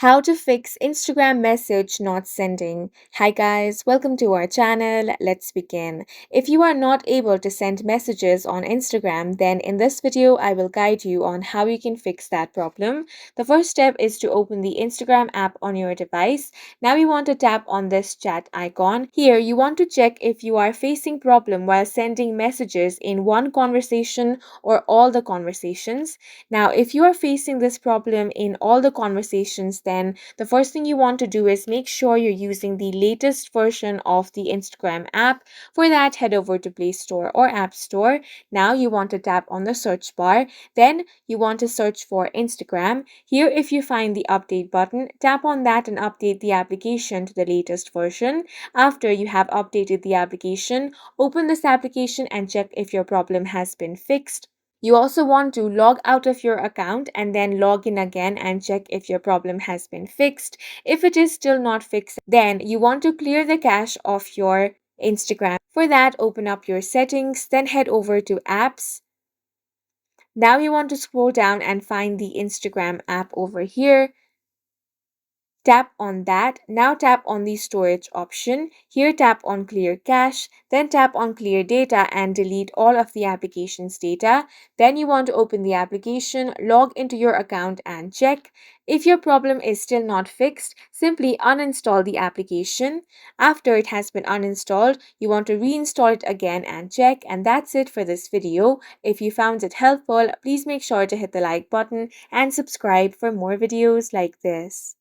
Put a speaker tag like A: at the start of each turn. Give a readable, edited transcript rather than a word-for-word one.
A: How to fix Instagram message not sending. Hi guys, welcome to our channel. Let's begin. If you are not able to send messages on Instagram, then in this video I will guide you on how you can fix that problem. The first step is to open the Instagram app on your device. Now you want to tap on this chat icon. Here you want to check if you are facing problem while sending messages in one conversation or all the conversations. Now, if you are facing this problem in all the conversations, then the first thing you want to do is make sure you're using the latest version of the Instagram app. For that, head over to Play Store or App Store. Now you want to tap on the search bar. Then you want to search for Instagram. Here, if you find the update button, tap on that and update the application to the latest version. After you have updated the application, open this application and check if your problem has been fixed. You also want to log out of your account and then log in again and check if your problem has been fixed. If it is still not fixed, then you want to clear the cache of your Instagram. For that, open up your settings, then head over to apps. Now you want to scroll down and find the Instagram app over here. Tap on that. Now tap on the storage option. Here tap on clear cache, then tap on clear data and delete all of the application's data. Then you want to open the application, log into your account and check. If your problem is still not fixed, simply uninstall the application. After it has been uninstalled, you want to reinstall it again and check. And that's it for this video. If you found it helpful, please make sure to hit the like button and subscribe for more videos like this.